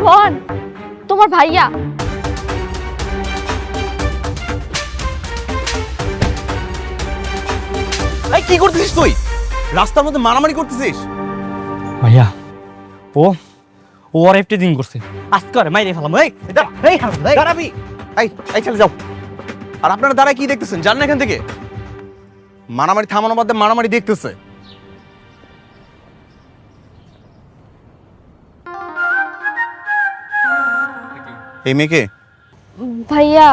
রোহন, তোমার ভাইয়া। এই কি করতেছিস তুই? রাস্তার মধ্যে মারামারি করতেছিস? ভাইয়া ও ও আর একটি দিন করছে, আজকে আর মাইরে ফেলাম। দাঁড়াবি। এই চলে যাও। আর আপনারা দাঁড়ায় কি দেখতেছেন? জান না এখান থেকে। মারামারি থামানোর মধ্যে মারামারি দেখতেছে। এই মেয়েকে ভাইয়া,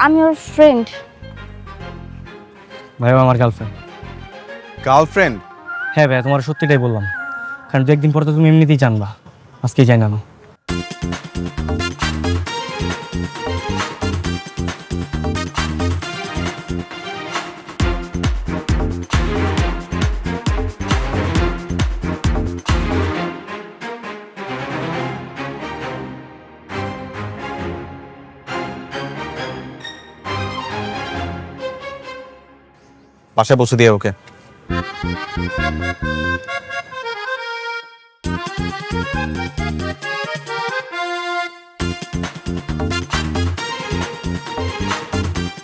আমি ওর ফ্রেন্ড। ভাইয়া আমার গার্লফ্রেন্ড। গার্লফ্রেন্ড? হ্যাঁ ভাইয়া, তোমার সত্যিটাই বললাম, কারণ দু একদিন পরে তো তুমি এমনিতেই জানবা, আজকেই জানি না। বাসায় বসে দিয়ে ওকে।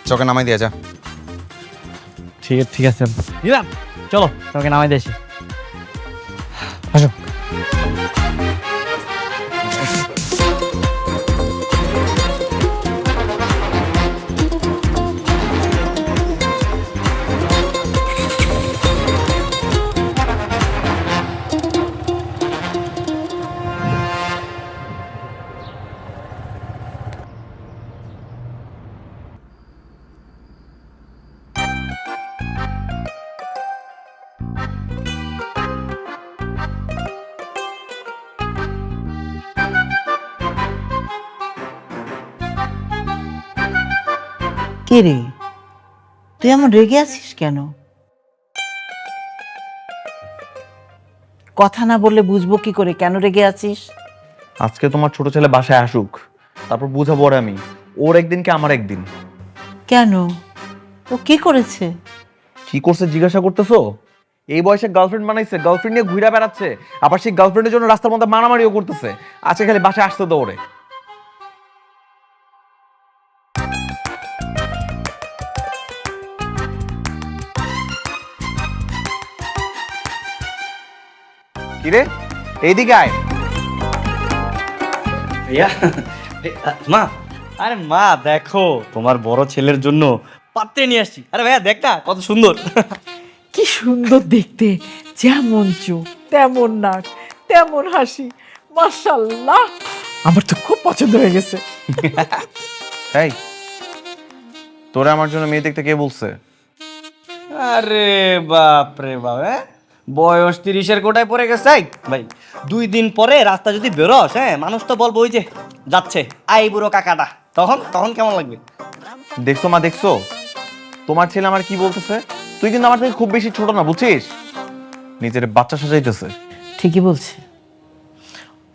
চকে নামাই দিয়ে যা। ঠিক আছে দিলাম, চলো তোমাকে নামাই দিয়েছি। আসো। কে রে, তুই এমন রেগে আছিস কেন? কথা না বললে বুঝবো কি করে কেন রেগে আছিস? আজকে তোমার ছোট ছেলে বাসায় আসুক, তারপর বুঝাবো ওর আমি। ওর একদিন কি আমার একদিন। কেন, ও কি করেছে? কি করছে জিজ্ঞাসা করতেছো? এই বয়সে গার্লফ্রেন্ড বানাইছে, গার্লফ্রেন্ড নিয়ে ঘুরে বেড়াচ্ছে, আবার সেই গার্লফ্রেন্ডের জন্য রাস্তার মধ্যে মারামারিও করতেছে। আজকে খালি বাসায় আসতে তো ওরে। কিরে, এইদিকে আয়। ভাইয়া মা, আরে মা দেখো, তোমার বড় ছেলের জন্য পাত্রে নিয়ে আসছি। আরে ভাইয়া দেখ না কত সুন্দর। কি সুন্দর দেখতে, যেমন চোখ তেমন নাক তেমন হাসি, মাশাআল্লাহ, আমার তো খুব পছন্দ হয়ে গেছে। এই, তোরা আমার জন্য মেয়ে দেখতে কে বলছে? আরে বাপ রে বাপ, বয়স 30-এর কোটায় পড়ে গেছে। ভাই 2 দিন পরে রাস্তা যদি বেরোস, মানুষ তো বলবো ওই যে যাচ্ছে আই বুড়ো কাকাটা, তখন তখন কেমন লাগবে? দেখছো মা, দেখছো তোমার ছেলে আমার কি বলতেছে? তুই কিন্তু আমার থেকে খুব বেশি ছোট না, বুঝছিস? নিজের বাচ্চা সাজাইতেছে। ঠিকই বলছে,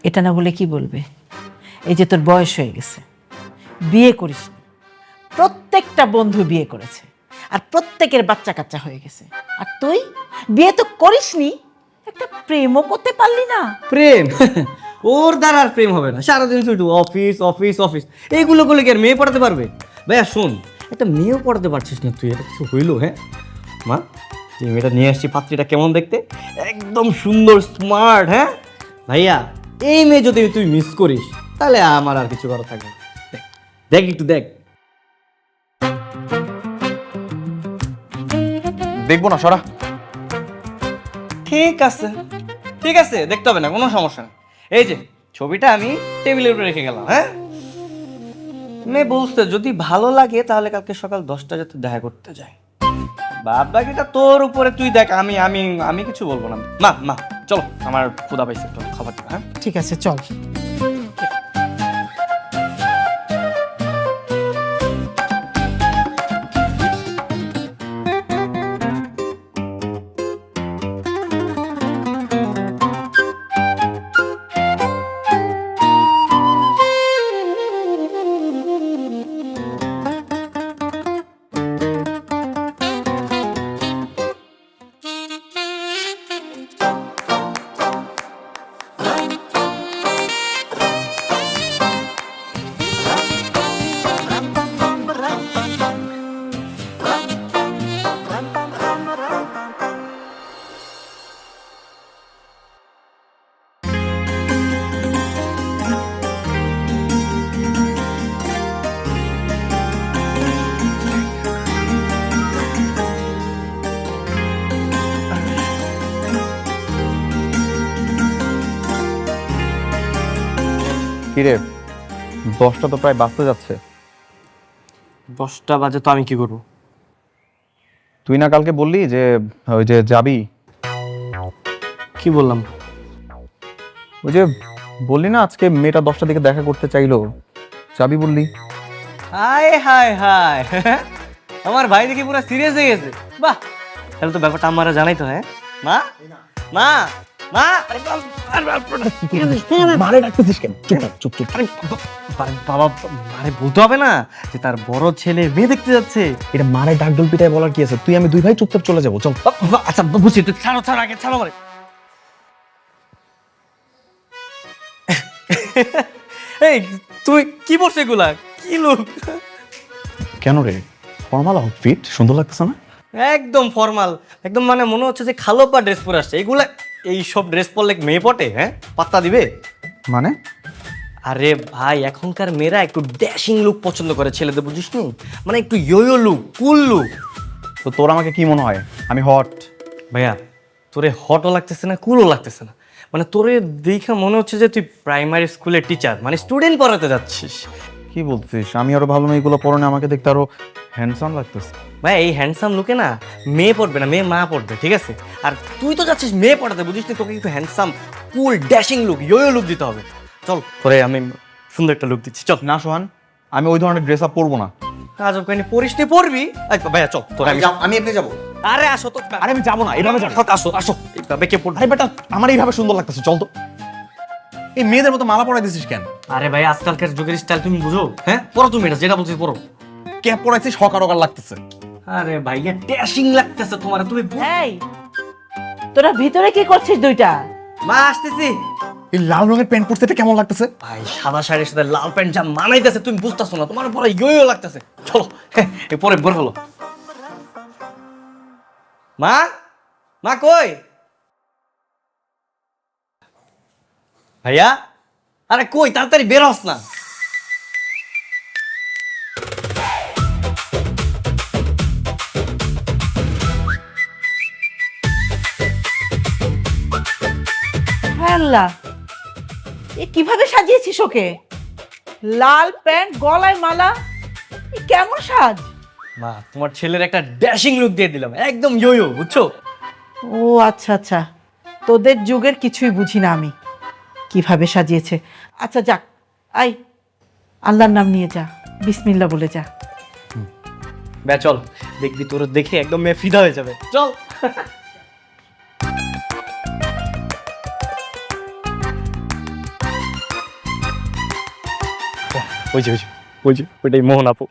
এটা না বলে কি বলবে? এই যে তোর বয়স হয়ে গেছে, বিয়ে করিস নি, প্রত্যেকটা বন্ধু বিয়ে করেছে, আর প্রত্যেকের বাচ্চা কাচ্চা হয়ে গেছে, আর তুই বিয়ে তো করিসনি, একটা প্রেমও করতে পারলি না। প্রেম? ওর দ্বারা আর প্রেম হবে না, সারাদিন শুধু অফিস অফিস অফিস, এইগুলো করলে কি আর মেয়ে পড়াতে পারবে? ভাইয়া শোন, একটা মেয়েও পড়াতে পারছিস না তুই, এটা কিছু হইলো? মা, যে মেয়েটা নিয়ে আসছি পাত্রীটা কেমন দেখতে, একদম সুন্দর স্মার্ট। ভাইয়া এই মেয়ে যদি তুই মিস করিস তাহলে আমার আর কিছু করা থাকবে না। দেখ একটু দেখ। দেখবো না, সরা। ঠিক আছে ঠিক আছে, দেখতে হবে না, কোনো সমস্যা নেই। এই যে ছবিটা আমি টেবিলের উপরে রেখে গেলাম। মেয়ে বলছে যদি ভালো লাগে তাহলে কালকে সকাল 10টা যাতে দেখা করতে যায়। বাদ বাকিটা তোর উপরে, তুই দেখ, আমি আমি আমি কিছু বলবো না। মা মা চলো, আমার ক্ষুধা পাইছে, একটু খাবার দিবা। ঠিক আছে, চল। কিরে 10টা তো প্রায় বাজতে যাচ্ছে। 10টা বাজে তো আমি কি করবো? তুই না কালকে বললি যে ওই যে যাবি, কি বললাম? ওই যে বললি না আজকে মেয়েটা 10টার দিকে দেখা করতে চাইলো, যাবি বললি। হায় হায় হায় আমার ভাই দেখি পুরো সিরিয়াস হয়ে গেছে। বাহ, তাহলে তো ব্যাপারটা আমারা জানাই তো। হ্যাঁ মা, মা, মা, মারে ডাকতেছিস কেন? চুপ চুপ। বাবা, আরে বলতে হবে না যে তার বড় ছেলে মেয়ে দেখতে যাচ্ছে? এটা মারে ডাক ডল পিটায় বলার কি আছে? তুই আমি দুই ভাই চুপচাপ চলে যাবো, চল। আচ্ছা বুঝছি, তুই ছাড়ো ছাড়ো, আগে ছাড়ো মানে। এই তুই কি পড়ছো এগুলা? কি লোক? কেন রে, ফর্মাল আউটফিট সুন্দর লাগতেছে না? একদম ফর্মাল, একদম মানে মনে হচ্ছে যে খালোপা ড্রেস পরে আসছে। এগুলা এই সব ড্রেস পরলে মেয়ে পটে? হ্যাঁ, পাত্তা দিবে? মানে আরে ভাই, এখনকার মেয়েরা একটু ড্যাশিং লুক পছন্দ করে ছেলেদের, বুঝিস নি? মানে একটু ইয়ো লুক, কুল লুক। তো তোর আমাকে কি মনে হয় আমি হট? ভাইয়া, তোরে হটও লাগতেছে না, কুলও লাগতেছে না। মানে তোরে দেখে মনে হচ্ছে যে তুই প্রাইমারি স্কুলের টিচার, মানে স্টুডেন্ট পড়াতে যাচ্ছিস। কি বলছিস? আমি আরো ভালো মেয়েগুলো পরনে আমাকে দেখতে আরো হ্যান্ডসাম লাগতেছে। ভাই, এই হ্যান্ডসাম লুকে না মেয়ে পড়বে না, মেয়ে মা পড়বে, ঠিক আছে? আর তুই তো যাচ্ছিস মেয়ে পড়াতে, বুঝিস নি? তোকে একটু হ্যান্ডসাম, কুল, ড্যাশিং লুক, ইয়ো লুক দিতে হবে। চল, তোরে আমি সুন্দর একটা লুক দিচ্ছি, চল। না সোহান, আমি ওই ধরনের ড্রেস আপ পরবো না। আজব কাহিনী, পড়িস নি, পড়বি। ভাইয়া চল, তোর আমি এমনি যাবো। আরে আসো তো। আরে আমি যাবো না, এইভাবে যাবো। আসো আসো, এইভাবে কে পড়বে? আরে বেটা, আমার এইভাবে সুন্দর লাগতেছে, চল তো। এই মেয়েদের মতো মালা পরাই দিছিস কেন? আরে ভাই, আজকালকার যুগের স্টাইল তুমি বুঝো? হ্যাঁ, পড়ো তুমি, এটা যেটা বলছিস পড়ো। ক্যাপ পরাইছিস, হকার হকার লাগতেছে। আরে ভাইয়া, ড্যাশিং লাগতেছে তোমার, তুমি এই তোরা ভিতরে কি করছিস দুইটা? মা আসতেছি। এই লাল রঙের প্যান্ট পরতে এটা কেমন লাগতেছে? ভাই, সাদা শাড়ির সাথে লাল প্যান্ট যা মানাইতেছে তুমি বুঝতেছো না, তোমার পরে ইয়ো লাগতেছে। চলো, এই পরে বর হলো। মা, মা কই? ভাইয়া, আরে কই, তাড়াতাড়ি বের হস না। হায় আল্লাহ, এ কিভাবে সাজিয়েছিস ওকে? লাল প্যান্ট, গলায় মালা, এ কেমন সাজ? মা, তোমার ছেলের একটা ড্যাশিং লুক দিয়ে দিলাম, একদম ইয়ো, বুঝছো? ও আচ্ছা আচ্ছা, তোদের যুগের কিছুই বুঝি না আমি, কিভাবে সাজিয়েছে। আচ্ছা যাক, আই আল্লাহর নাম নিয়ে যা, বিসমিল্লাহ বলে যা। বে চল, দেখবি তোর দেখে একদম মেয়ে ফিদা হয়ে যাবে, চল। ওই যে ওইটাই মোহন আপু।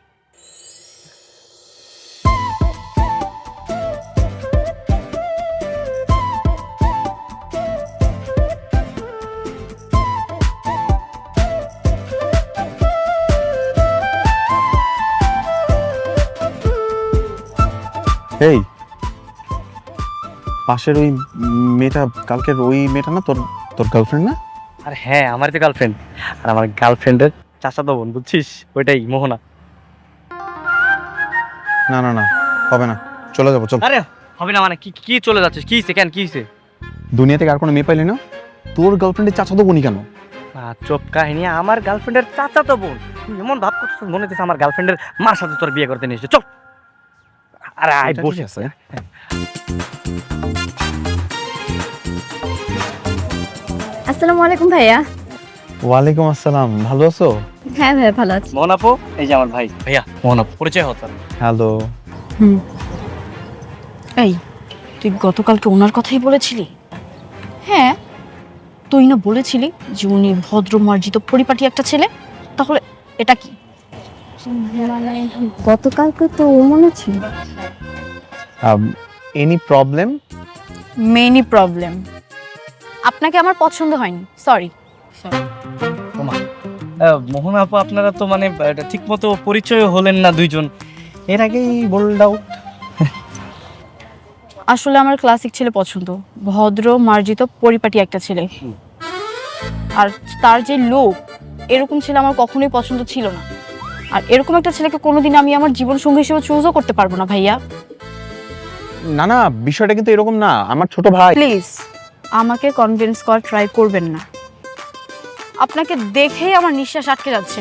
এই পাশের ওই মেয়েটা, কালকের ওই মেয়েটা না তোর তোর গার্লফ্রেন্ড না? আর হ্যাঁ, আমার তো গার্লফ্রেন্ড, আর আমার গার্লফ্রেন্ডের চাচাতো বোন, বুঝছিস? ওইটাই মোহনা। না না না, হবে না, চলে যাবো, চল। আরে হবে না মানে কি? কি চলে যাচ্ছিস? কি হইছে? কেন কি হইছে? দুনিয়া থেকে আর কোনো মেয়ে পাইলি না? তোর গার্লফ্রেন্ডের চাচাতো বোনই কেন? চোপ কাহিনী, আমার গার্লফ্রেন্ডের চাচাতো বোন। তুই এমন ভাব করছিস মনে হচ্ছে আমার গার্লফ্রেন্ডের মার সাথে তোর বিয়ে করতে নিয়েছে। চল। আরে আয়, এটা বসে ঠিক আছে। আসসালামু আলাইকুম ভাইয়া। ওয়ালাইকুম আসসালাম, ভালো আছো? হ্যাঁ ভাইয়া, ভালো আছি। মোহন আপু, এই যে আমার ভাই। ভাইয়া, মোহন আপু, পরিচয় হতো। হ্যালো। এই, তুই গতকালকে ওনার কথাই বলেছিলি? হ্যাঁ, তুই না বলেছিলি যে উনি ভদ্র মার্জিত পরিপাটি একটা ছেলে, তাহলে এটা কি? মানে গতকালকে তো ও মনে ছিল। Any problem? Many problem. আপনাকে আমার পছন্দ হয়নি, সরি। মোহন আপু, আপনারা তো মানে ঠিক মতো পরিচয় হলেন না দুইজন, এর আগেই বোল্ড আউট। আসলে আমার ক্লাসিক ছেলে পছন্দ, ভদ্র মার্জিত পরিপাটি একটা ছেলে। আর তার যে লোক, এরকম ছেলে আমার কখনোই পছন্দ ছিল না। আর এরকম একটা ছেলেকে কোনোদিন আমি আমার জীবন সঙ্গী হিসেবে চুজও করতে পারবো না ভাইয়া। না না, বিষয়টা কিন্তু এরকম না, আমার ছোট ভাই। প্লিজ আমাকে কনভিন্স করার ট্রাই করবেন না। আপনাকে দেখেই আমার নিঃশ্বাস আটকে যাচ্ছে।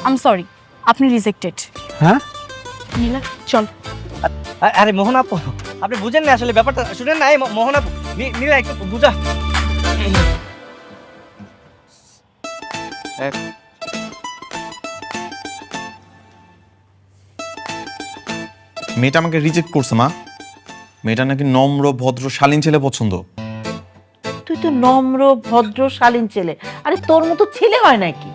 আই এম সরি, আপনি রিজেক্টেড। হ্যাঁ নীলা চল। আরে মোহন আপু, আপনি বুঝেন না আসলে ব্যাপারটা, শুনেন না। এই মোহন আপু, নীলা একটু বুঝা। মেয়েটা আমাকে রিজেক্ট করছে মা। মেয়েটা নাকি নম্র ভদ্র শালীন ছেলে পছন্দ। তুই তো নম্র ভদ্র শালীন ছেলে, আরে তোর মতো ছেলে হয় নাকি?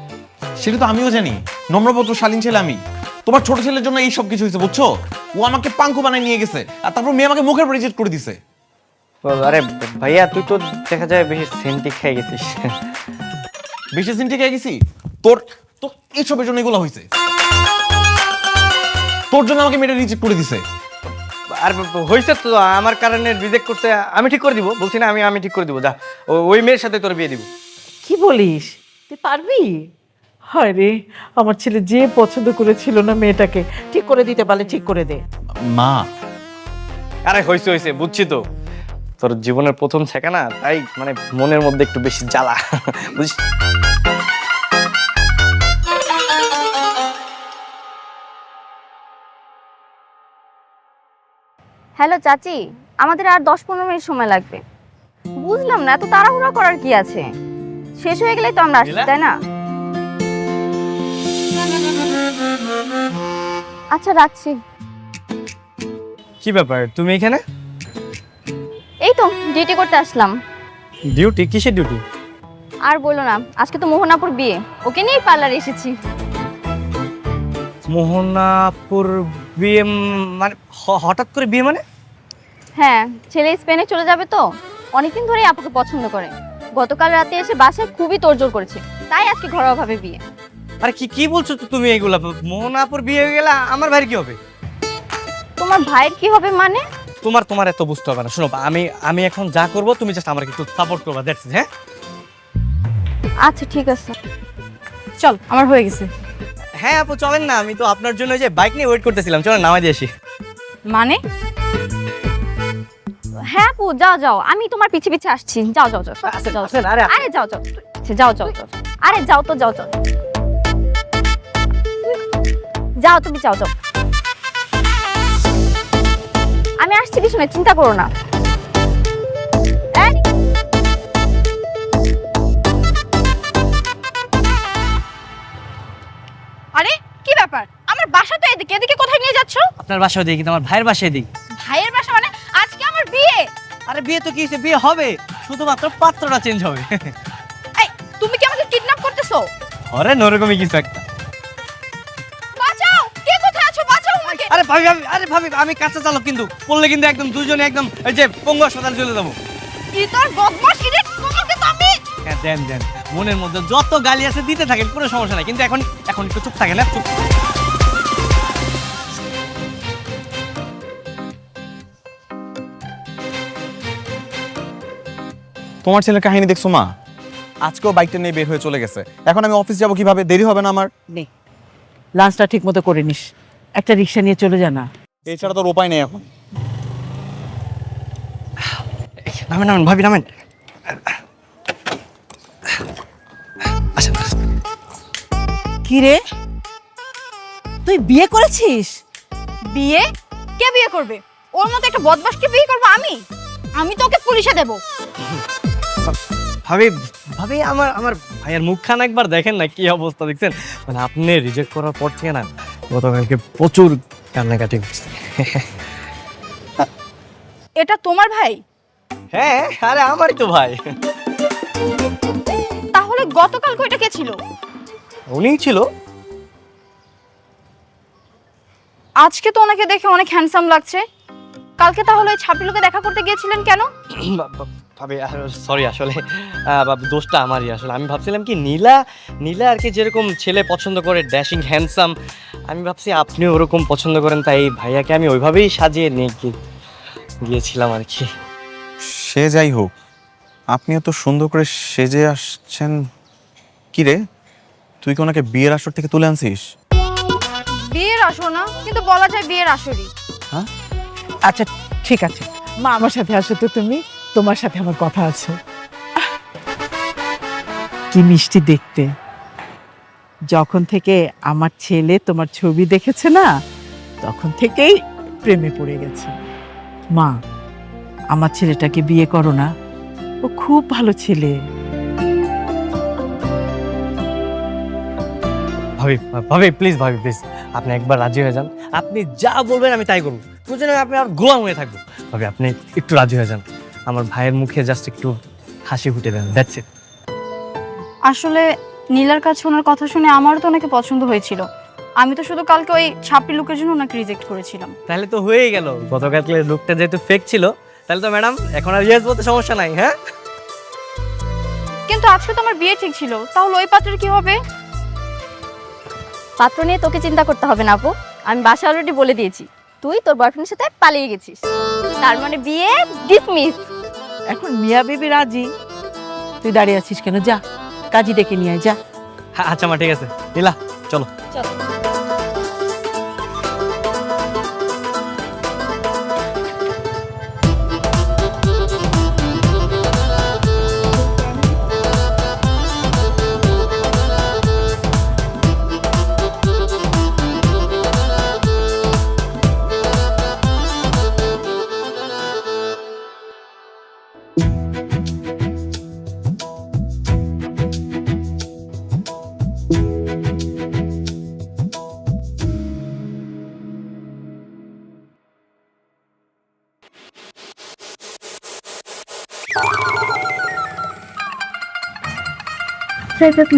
সেটা তো আমিও জানি, নম্র ভদ্র শালীন ছেলে আমি। তোমার ছোট ছেলের জন্য এই সব কিছু হয়েছে, বুঝছো? ও আমাকে পাঙ্কু বানায় নিয়ে গেছে, আর তারপর মেয়ে আমাকে মুখের উপর রিজেক্ট করে দিছে। আরে ভাইয়া, তুই তো দেখা যায় বেশি সেন্টি খেয়ে গেছিস। বেশি সিন ঠিক গেছি? তোর তো এইসবের জন্য এগুলো হয়েছে। তোর জন্য আমাকে মেয়েটা রিজেক্ট করে দিছে। আর হয়েছে তো আমার কারণে রিজেক্ট করতে, আমি ঠিক করে দিব, বলছি না আমি ঠিক করে দিব। যা, ওই মেয়ের সাথে তোর বিয়ে দিব। কি বলিস, তুই পারবি? হায় রে, আমার ছেলে যে পছন্দ করেছিল না মেয়েটাকে, ঠিক করে দিতে পারলে ঠিক করে দে। মা, আরে হয়েছে বুঝছি তো, তোর জীবনের প্রথম ছেকা না, তাই মানে মনের মধ্যে একটু বেশি জ্বালা, বুঝছিস? হ্যালো চাচি, আমাদের আর 10-15 মিনিট সময় লাগবে। বুঝলাম না এত তাড়াহুড়া করার কি আছে, শেষ হয়ে গেলেই তো আমরা আসি, তাই না? আচ্ছা রাখছি। কি ব্যাপার তুমি এখানে? এই তো ডিউটি করতে আসলাম। ডিউটি? কিসের ডিউটি? আর বলো না, আজকে তো মোহনাপুর বিয়ে, ওকে নিয়েই পার্লারে এসেছি। মোহনাপুর বিয়ে মানে হঠাৎ করে বিয়ে মানে? হ্যাঁ, ছেলে স্পেনে চলে যাবে তো, অনেকদিন ধরেই আপুকে পছন্দ করে। গতকাল রাতে এসে বাসায় খুবই তোড়জোড় করেছে, তাই আজকে ঘরোয়াভাবে বিয়ে। আরে কি বলছো তো তুমি এইগুলা? মোহনাপুর বিয়ে হয়ে গেলে আমার ভাইয়ের কি হবে? তোমার ভাইয়ের কি হবে মানে? তোমার এত বুঝতে হবে না। শোনো, আমি এখন যা করব তুমি জাস্ট আমাকে একটু সাপোর্ট করবা, দ্যাটস ইট। হ্যাঁ আচ্ছা ঠিক আছে। চল, আমার হয়ে গেছে। হ্যাঁ আপু চলেন না, আমি তো আপনার জন্য যে বাইক নিয়ে ওয়েট করতেছিলাম, চলেন নামাই দিয়ে আসি। মানে? হ্যাঁ আপু যাও যাও, আমি তোমার পিছে পিছে আসছি। যাও যাও যাও যাও যাও। আসেন, আরে আরে যাও যাও আচ্ছা, যাও যাও যাও। আরে যাও তো, যাও যাও যাও, তুমি যাও যাও। আমি আসছি পিছনে, চিন্তা করো না। এই, আরে কি ব্যাপার? আমার বাসা তো এদিকে, এদিকে কোথায় নিয়ে যাচ্ছ? আপনার বাসায় দিই কিন্তু আমার ভাইয়ের বাসায় দিই। ভাইয়ের বাসা মানে? আজকে আমার বিয়ে। আরে বিয়ে তো কি হয়েছে, বিয়ে হবে, শুধুমাত্র পাত্রটা চেঞ্জ হবে। এই, তুমি কি আমাকে কিডন্যাপ করতেছো? আরে নরকমই কিছু একটা। বাঁচাও, কে কোথায় আছো? বাঁচাও আমাকে। আরে ভাবি আমি কাঁচা চালক, কিন্তু পড়লে কিন্তু একদম দুজনে একদম এই যে পঙ্গু হাসপাতালে চলে যাবো। কি তোর বদমাশ ইডিয়েট, তোমাকে তো আমি। হ্যাঁ দেন মনের মধ্যে যত গালি আছে দিতে থাকেন, কোনো সমস্যা নাই, কিন্তু এখন একটু চুপ থাকেন। না চুপ। তোমার ছেলের কাহিনী দেখছো মা? আজকেও বাইকটা নিয়ে বের হয়ে চলে গেছে। এখন আমি অফিস যাব কিভাবে? দেরি হবে না আমার? নে, লাঞ্চটা ঠিক মতো করে নিস, একটা রিক্সা নিয়ে চলে যা না। এছাড়া তোর উপায় নেই এখন। নামেন ভাবি নামেন। কি রে, তুই বিয়ে করেছিস? বিয়ে? কে বিয়ে করবে? ওর মতো একটা বদমাশকে বিয়ে করবো আমি? আমি তোকে পুলিশে দেব। ভাবি আমার ভাইয়ের মুখখান একবার দেখেন না, কি অবস্থা দেখছেন? মানে আপনি রিজেক্ট করার পর থেকে না গতকালকে প্রচুর কান্নাকাটি করছে। এটা তোমার ভাই? হ্যাঁ, আরে আমারই তো ভাই। তাহলে গতকাল কয়টা কে ছিল? উনিই ছিল। আজকে তো ওনাকে দেখে অনেক হ্যান্ডসাম লাগছে। কালকে তাহলে ওই ছাপিলুকে দেখা করতে গিয়েছিলেন কেন? ভাবি সরি, আসলে দোষটা আমারই। আসলে আমি ভাবছিলাম কি নীলা আর কি যেরকম ছেলে পছন্দ করে, ড্যাশিং হ্যান্ডসাম, আমি ভাবছি আপনি ওরকম পছন্দ করেন, তাই ভাইয়াকে আমি ওইভাবেই সাজিয়ে নিয়ে গিয়েছিলাম আর কি। সে যাই হোক, আপনিও তো সুন্দর করে সেজে আসছেন। কি রে, তুই কি ওনাকে বিয়ের আসর থেকে তুলে আনছিস? বিয়ের আসর না, কিন্তু বলা যায় বিয়ের আসরই। হ্যাঁ, আচ্ছা ঠিক আছে মা, আমার সাথে আসো তো তুমি, তোমার সাথে আমার কথা আছে। কি মিষ্টি দেখতে। যখন থেকে আমার ছেলে তোমার ছবি দেখেছে না, তখন থেকেই প্রেমে পড়ে গেছে। মা, আমার ছেলেটাকে বিয়ে করো না, ও খুব ভালো ছেলে। ভাবি ভাবি প্লিজ, ভাবি প্লিজ, আপনি একবার রাজি হয়ে যান। আপনি যা বলবেন আমি তাই করবো, প্রয়োজনে আপনি আর গোলাম হয়ে থাকবো। ভাবি আপনি একটু রাজি হয়ে যান, আমার ভাইয়ের মুখে জাস্ট একটু হাসি ফুটে দেন, দ্যাটস ইট। আসলে নীলার কাছে ওনার কথা শুনে আমারও তো ওনাকে পছন্দ হয়েছিল। আমি তো শুধু কালকে ওই ছাপড়ি লুকের জন্য ওনাকে রিজেক্ট করেছিলাম। তাহলে তো হয়েই গেল, গতকালকে লুকটা যেহেতু ফেক ছিল, তাহলে তো ম্যাডাম এখন আর ইয়েস বলতে সমস্যা নাই। হ্যাঁ, কিন্তু আজকে তো আমার বিয়ে ঠিক ছিল, তাহলে ওই পাত্রের কি হবে? পাত্র নিয়ে তোকে চিন্তা করতে হবে না আপু, আমি বাসা অলরেডি বলে দিয়েছি তুই তোর বয়ফ্রেন্ডের সাথে পালিয়ে গেছিস, তার মানে বিয়ে ডিসমিস। এখন মিয়া বিবি রাজি, তুই দাঁড়িয়ে আছিস কেন? যা কাজী ডেকে নিয়ে আয়, যা। আচ্ছা মা, ঠিক আছে, নীলা চলো। চলো।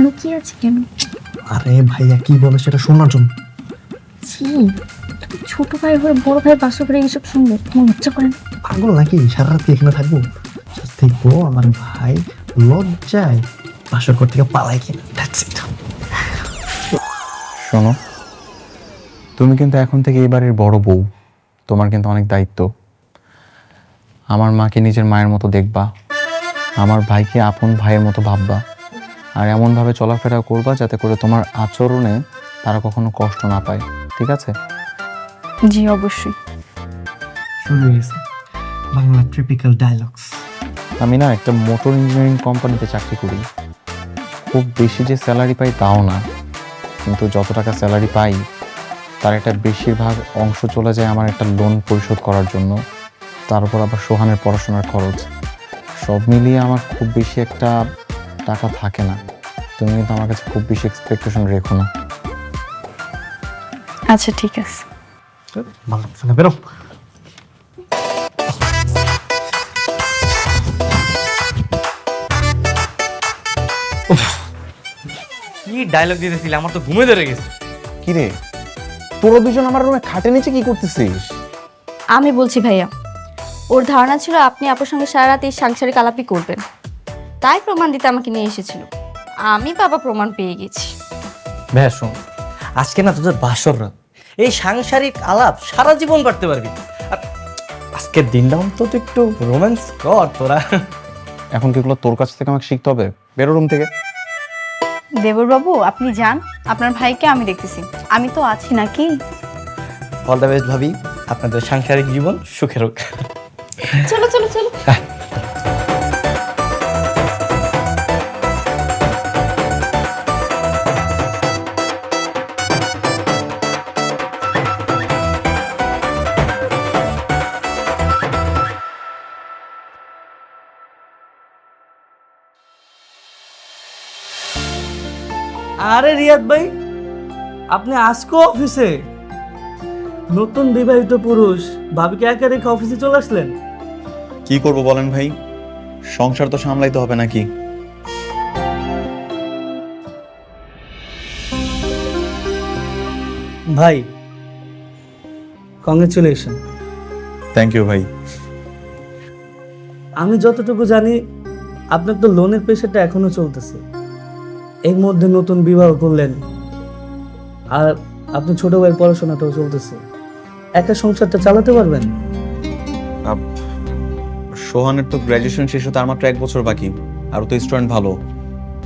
লুকিয়ে আছে কেন? আরে ভাইয়া কি বলে সেটা শোনার জন্য। ছি, ছোট ভাই হয়ে বড় ভাই বাসা করে এইসব শুনবে তোমার লজ্জা করে না? পাগল নাকি? সারা রাত কি এখানে থাকবো? Just দেখবো আমার ভাই লজ্জায় বাসর থেকে পালাই কিনা। That's it. শোনো, তুমি কিন্তু এখন থেকে এই বাড়ির বড় বউ, তোমার কিন্তু অনেক দায়িত্ব। আমার মাকে নিজের মায়ের মতো দেখবা, আমার ভাইকে আপন ভাইয়ের মতো ভাববা, আর এমনভাবে চলাফেরা করবা যাতে করে তোমার আচরণে তারা কখনো কষ্ট না পায়, ঠিক আছে? জি অবশ্যই। শুরু হয়ে গেছে বাংলা ট্রিপিক্যাল ডায়লগস। আমি না একটা মোটর ইঞ্জিনিয়ারিং কোম্পানিতে চাকরি করি, খুব বেশি যে স্যালারি পাই তাও না, কিন্তু যত টাকা স্যালারি পাই তার একটা বেশিরভাগ অংশ চলে যায় আমার একটা লোন পরিশোধ করার জন্য, তার উপর আবার সোহানের পড়াশোনার খরচ, সব মিলিয়ে আমার খুব বেশি একটা টাকা থাকে না। তুমি কিন্তু আমার কাছে খুব বেশি এক্সপেকটেশন রেখো না। আচ্ছা ঠিক আছে। বাংলা না বেরো। কি ডায়লগ দিতেছিলে, আমার তো ঘুমে ধরে গেছে। কি রে, তোরা দুজন আমার রুমে খাটে নিচে কি করতেছিস? আমি বলছি ভাইয়া, ওর ধারণা ছিল আপনি আপুর সঙ্গে সারা রাত এই সাংসারিক আলাপই করবেন, তাই প্রমাণ দিতে আমাকে নিয়ে এসেছিল। আমি বাবা প্রমাণ পেয়ে গেছি। ভাইয়া শোন, আজকে না তোদের বাসর রাত, এই সাংসারিক আলাপ সারা জীবন করতে পারবি, আর আজকের দিনটা অন্তত একটু রোম্যান্স কর তোরা। এখন কি এগুলো তোর কাছ থেকে আমাকে শিখতে হবে? বেরো রুম থেকে। দেবরবাবু আপনি যান, আপনার ভাইকে আমি দেখতেছি, আমি তো আছি নাকি। অল দ্য বেস্ট ভাবি, আপনাদের সাংসারিক জীবন সুখের হোক। চলো চলো চলো। আরে রিয়াদ ভাই, আপনি আজকে অফিসে? নতুন বিবাহিত পুরুষ ভাবিকে একা রেখে অফিসে চলে আসলেন? কি করব বলেন ভাই, সংসার তো সামলাইতে হবে নাকি? ভাই কংগ্রেচুলেশন। থ্যাংক ইউ ভাই। আমি যতটুকু জানি আপনার তো লোনের প্রেশারটা এখনো চলতেছে, এর মধ্যে নতুন বিবাহ করলেন, আর আপনার ছোট ভাইয়ের পড়াশোনাটাও চলতেছে, একা সংসারটা চালাতে পারবেন? সোহানের তো গ্র্যাজুয়েশন শেষ হতে আর মাত্র 1 বছর বাকি, আর ও তো স্টুডেন্ট ভালো,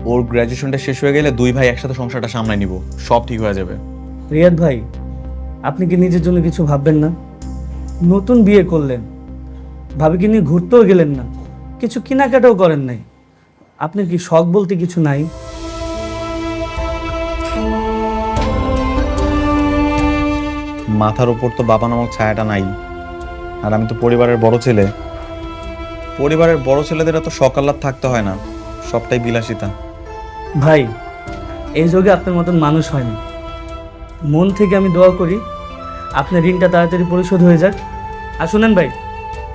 ওর গ্র্যাজুয়েশনটা শেষ হয়ে গেলে দুই ভাই একসাথে সংসারটা সামলাই নিব, সব ঠিক হয়ে যাবে। রিয়াদ ভাই, আপনি কি নিজের জন্য কিছু ভাববেন না? নতুন বিয়ে করলেন, ভাবিকে নিয়ে ঘুরতেও গেলেন না, কিছু কেনাকাটাও করেন নাই, আপনার কি শখ বলতে কিছু নাই? মাথার উপর তো বাবা নামক ছায়াটা নাই, আর আমি তো পরিবারের বড় ছেলে। পরিবারের বড় ছেলেদের তো সকাল্লাদ থাকতে হয় না, সবটাই বিলাসিতা। ভাই, এই যুগে আপনার মতন মানুষ হয়নি। মন থেকে আমি দোয়া করি আপনার ঋণটা তাড়াতাড়ি পরিশোধ হয়ে যাক। আর শুনেন ভাই,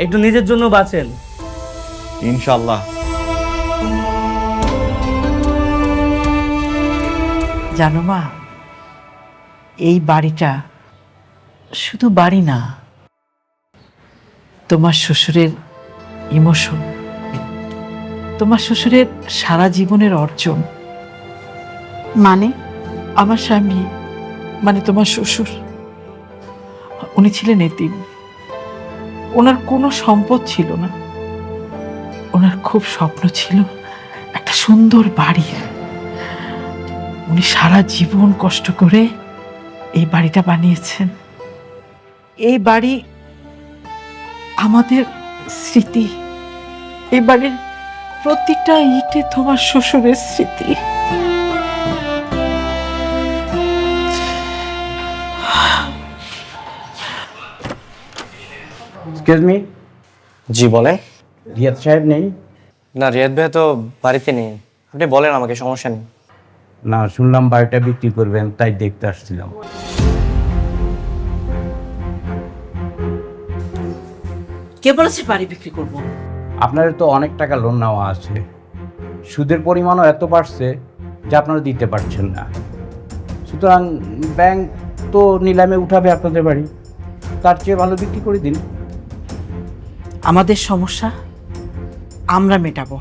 একটু নিজের জন্য বাঁচেন। ইনশাআল্লাহ। জানো মা, এই বাড়িটা শুধু বাড়ি না, তোমার শ্বশুরের ইমোশন, তোমার শ্বশুরের সারা জীবনের অর্জন। মানে? আমার স্বামী মানে তোমার শ্বশুর, উনি ছিলেন এতিম। ওনার কোনো সম্পদ ছিল না, ওনার খুব স্বপ্ন ছিল একটা সুন্দর বাড়ি। উনি সারা জীবন কষ্ট করে এই বাড়িটা বানিয়েছেন। এই বাড়ি আমাদের স্মৃতি, এই বাড়ির প্রতিটা ইটে তোমার শ্বশুরের স্মৃতি। Excuse me. জি বলেন। রিয়াদ সাহেব নেই? না, রিয়াদ ভাই তো বাড়িতে নেই। আপনি বলেন, আমাকে, সমস্যা নেই। না, শুনলাম বাড়িটা বিক্রি করবেন, তাই দেখতে আসছিলাম। কে বলেছে বাড়ি বিক্রি করবো? আপনাদের তো অনেক টাকা লোন নেওয়া আছে, সুদের পরিমাণও এত বাড়ছে যে আপনারা দিতে পারছেন না। সুতরাং ব্যাংক তো নিলামে উঠাবে আপনাদের বাড়ি, তার চেয়ে ভালো বিক্রি করে দিন। আমাদের সমস্যা আমরা মেটাবো,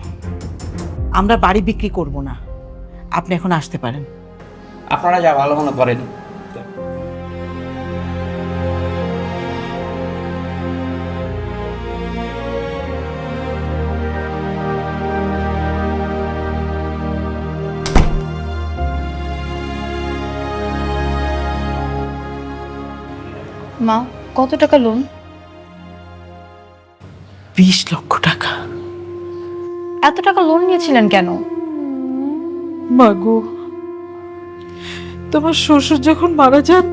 আমরা বাড়ি বিক্রি করব না। আপনি এখন আসতে পারেন। আপনারা যা ভালো মনে করেন। মা, কত টাকা লোন? 20 লক্ষ টাকা। এত টাকা লোন নিয়েছিলেন কেন? মাগো, তোমার শ্বশুর যখন মারা যান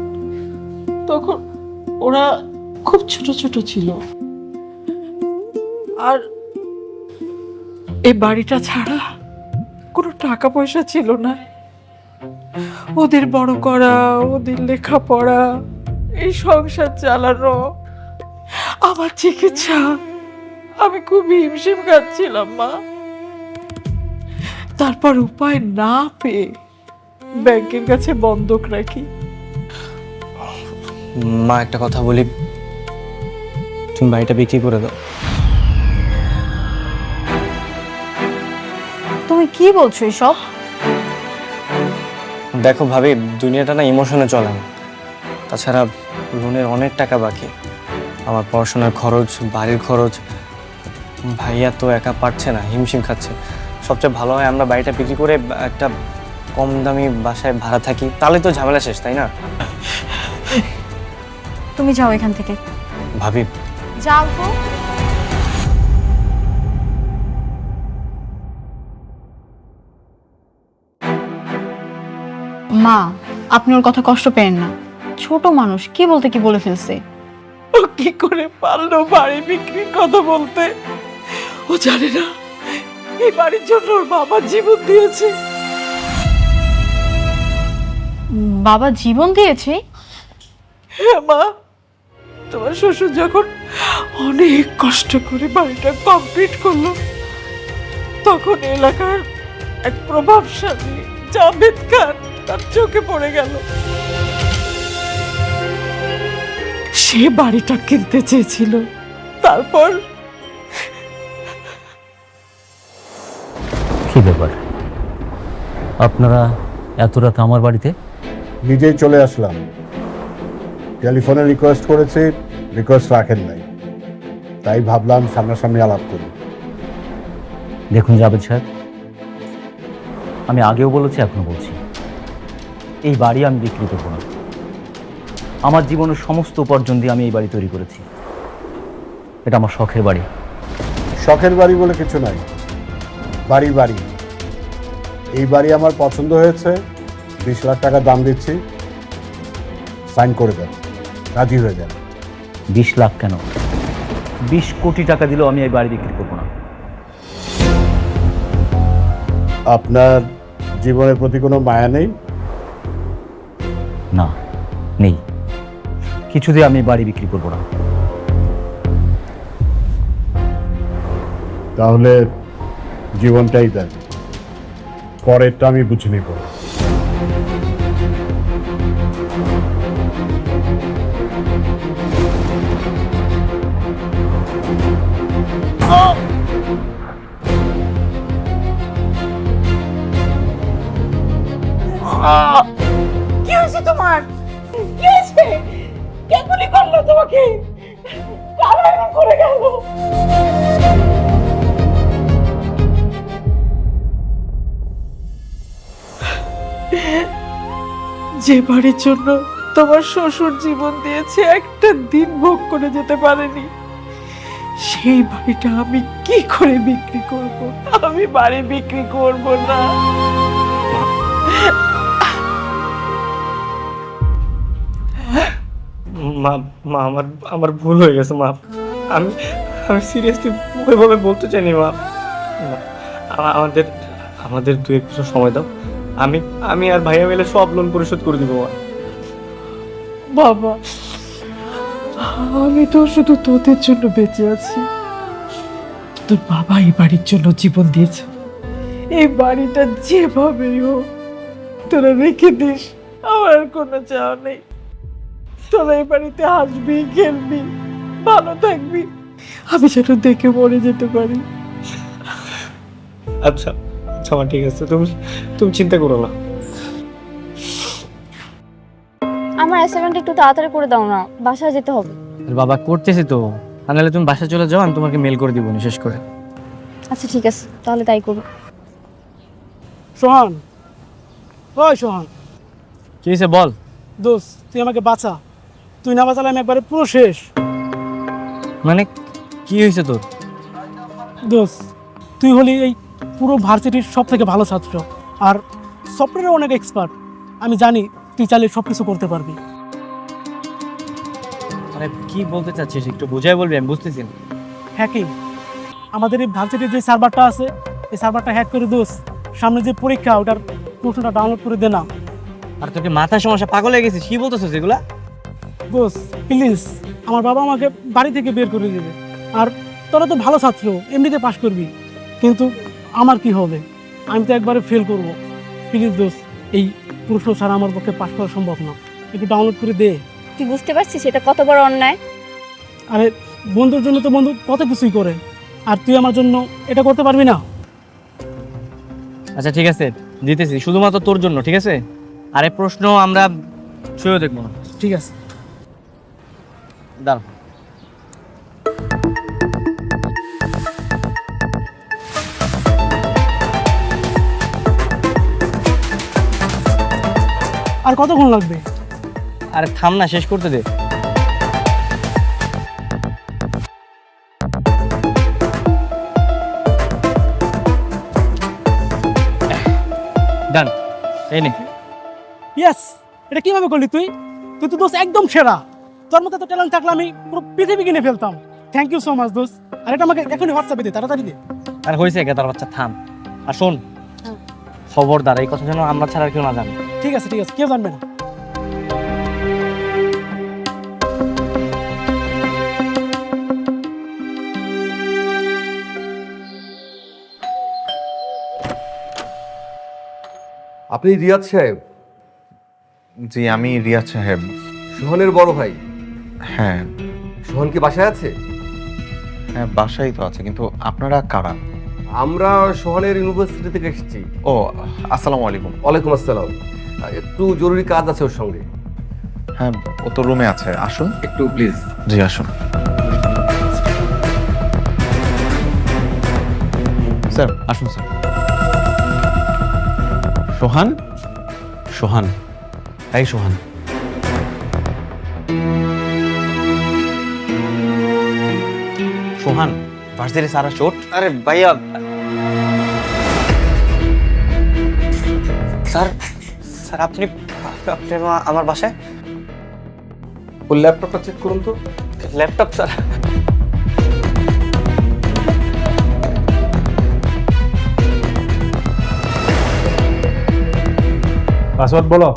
তখন ওরা খুব ছোট ছোট ছিল, আর এই বাড়িটা ছাড়া কোনো টাকা পয়সা ছিল না। ওদের বড় করা, ওদের লেখাপড়া, এই সংসার চালানো, আমার চিকিৎসা, আমি খুব হিমশিম খাচ্ছিলাম মা। তারপর উপায় না পেয়ে ব্যাংকের কাছে বন্ধক রাখি। মা, একটা কথা বলি, তুমি বাড়িটা বিক্রি করে দাও। তুমি কি বলছো এসব? দেখো ভাবি, দুনিয়াটা না ইমোশনে চলে না। তাছাড়া লোনের অনেক টাকা বাকি, আমার পড়াশোনার খরচ, বাড়ির খরচ। ভাইয়া তো একা পারছে না, হিমশিম খাচ্ছে। সবচেয়ে ভালো হয় আমরা বাড়িটা বিক্রি করে একটা কম দামি বাসায় ভাড়া থাকি, তাহলে তো ঝামেলা শেষ, তাই না? তুমি যাও এখান থেকে। ভাবি, যাও তো। মা, আপনি ওর কথা কষ্ট পেন না। ছোট মানুষ, কি বলতে কি বলে ফেলছে। ও কি করে পারলো বাড়ি বিক্রির কথা বলতে? ও জানে না এই বাড়ির জন্য ওর বাবা জীবন দিয়েছে। বাবা জীবন দিয়েছে? হ্যাঁ মা, তোমার শ্বশুর যখন অনেক কষ্ট করে বাড়িটা কমপ্লিট করলো, তখন এলাকার এক প্রভাবশালী জাভেদ খান তার চোখে পড়ে গেল। সে বাড়িটা কিনতে চেয়েছিল। তারপর কি ব্যাপার, আপনারা এত রাত আমার বাড়িতে? নিজেই চলে আসলাম। টেলিফোনে রিকোয়েস্ট করেছি, রিকোয়েস্ট রাখেন নাই, তাই ভাবলাম সামনাসামনি আলাপ করি। দেখুন জাভেদ সাহেব, আমি আগেও বলেছি, এখনো বলছি, এই বাড়ি আমি বিক্রি করবো না। আমার জীবনের সমস্ত উপার্জন দিয়ে আমি এই বাড়ি তৈরি করেছি। এটা আমার শখের বাড়ি। শখের বাড়ি বলে কিছু নাই, বাড়ি বাড়ি। এই বাড়ি আমার পছন্দ হয়েছে, 20 লাখ টাকা দাম দিচ্ছি, সাইন করে দেন, রাজি হয়ে যান। 20 লাখ কেন, 20 কোটি টাকা দিলেও আমি এই বাড়ি বিক্রি করবো না। আপনার জীবনের প্রতি কোনো মায়া নেই? না, নেই। কিছু দিয়ে আমি এই বাড়ি বিক্রি করবো না। তাহলে জীবনটাই দেন, পরেরটা আমি বুঝে নিব। কি হয়েছে তোমার? কি হয়েছে? কে গুলি করলো তোমাকে? কারা এরকম করে গেল? যে বাড়ির জন্য তোমার শ্বশুর জীবন দিয়েছে, একটা দিন ভোগ করে যেতে পারেনি, সেই বাড়িটা আমি কি করে বিক্রি করব? আমি বাড়ি বিক্রি করব না। মা মা আমার আমার ভুল হয়ে গেছে মা। আমি আমি সিরিয়াসলি ওইভাবে বলতে চাইনি মা। মা, আমাদের আমাদের 2-1 বছর সময় দাও, আমি আমি আর ভাইয়া মিলে সব লোন পরিশোধ করে দিব মা। বাবা, আমি তো শুধু তোদের জন্য বেঁচে আছি। তোর বাবা এই বাড়ির জন্য জীবন দিয়েছে, এই বাড়িটা যেভাবেই হোক তোরা রেখে দিস। আমার আর কোনো চাওয়া নেই। তোরা এই বাড়িতে হাসবি, খেলবি, ভালো থাকবি, আমি যেন দেখে মরে যেতে পারি। আচ্ছা আচ্ছা মা, ঠিক আছে, তুমি তুমি চিন্তা করো না। আমার অ্যাসাইনমেন্ট একটু তাড়াতাড়ি করে দাও না, বাসায় যেতে হবে। বাবা করতেছি তো, আর নাহলে তুমি বাসায় চলে যাও, আমি তোমাকে মেল করে দিব শেষ করে। আচ্ছা ঠিক আছে, তাহলে তাই করো। সোহান, ওই সোহান, কি হয়েছে বল। দোস্ত তুই আমাকে বাঁচা। তুই না বাঁচালে আমি একবারে পুরো শেষ। মানে কি হয়েছে তোর? দোস্ত তুই হলি এই পুরো ভার্সিটির সব থেকে ভালো ছাত্র, আর সফটওয়্যারে অনেক এক্সপার্ট। আমি জানি তুই চাইলে সব কিছু করতে পারবি। মানে কি বলতে চাচ্ছিস একটু বুঝাই বলবি, আমি বুঝতেছি না। হ্যাকিং, আমাদের এই ভার্সিটির যে সার্ভারটা আছে, এই সার্ভারটা হ্যাক করে দোস্ত সামনে যে পরীক্ষা ওটার প্রশ্নটা ডাউনলোড করে দে না। আর তোকে মাথায় সমস্যা, পাগল হয়ে গেছিস? কি বলতেছিস এগুলা? দোস্ত প্লিজ, আমার বাবা আমাকে বাড়ি থেকে বের করে দেবে। আর তোরা তো ভালো ছাত্র, এমনিতে পাশ করবি, কিন্তু আমার কি হবে? আমি তো একবারে ফেল করব। প্লিজ দোস্ত, এই প্রশ্ন ছাড়া আমার পক্ষে পাশ করা সম্ভব না, একটু ডাউনলোড করে দে। তুই বুঝতে পারছিস এটা কত বড় অন্যায়? আরে বন্ধুর জন্য তো বন্ধু কত কিছুই করে, আর তুই আমার জন্য এটা করতে পারবি না? আচ্ছা ঠিক আছে, দিতেছি, শুধুমাত্র তোর জন্য, ঠিক আছে? আরে প্রশ্ন আমরা ছুঁয়েও দেখবো না। ঠিক আছে। দাঁড়া, আর কতক্ষণ লাগবে? আরে থাম না, শেষ করতে দে। ডান, এই নে। ইয়েস, এটা কিভাবে করলি তুই? তুই তো দোস্ত একদম সেরা। তোর মতো তো ট্যালেন্ট থাকলে আমি পুরো পৃথিবী কিনে ফেলতাম। থ্যাংক ইউ সো মাচ দোস্ত। আর এটা আমাকে এখনই হোয়াটসঅ্যাপে দে, তাড়াতাড়ি দে। আর হয়েছে গেদার বাচ্চা, থাম। আর শোন, খবরদার এই কথা যেন আমরা ছাড়া আর কেউ না জানে। ঠিক আছে ঠিক আছে, কেউ জানবে না। আপনি রিয়াদ সাহেব? জি, আমি রিয়াজ সাহেব। সোহানের বড় ভাই? হ্যাঁ। সোহান কি বাসায় আছে? হ্যাঁ, বাসায় তো আছে, কিন্তু আপনারা কারা? আমরা সোহানের ইউনিভার্সিটি থেকে এসেছি। ও, আসসালামু আলাইকুম। ওয়ালাইকুম আসসালাম। একটু জরুরি কাজ আছে ওর সঙ্গে। হ্যাঁ, ও তো রুমে আছে, আসুন একটু প্লিজ। জি আসুন। স্যার আসুন স্যার। সোহান, সোহান, এই সোহান, সোহান, ভার্সিটি সারা শোট। আরে ভাইয়া, স্যার স্যার আপনি আপনি আমার বাসায় ওর ল্যাপটপটা চেক করুন তো। Laptop sir? পাসওয়ার্ড বলো।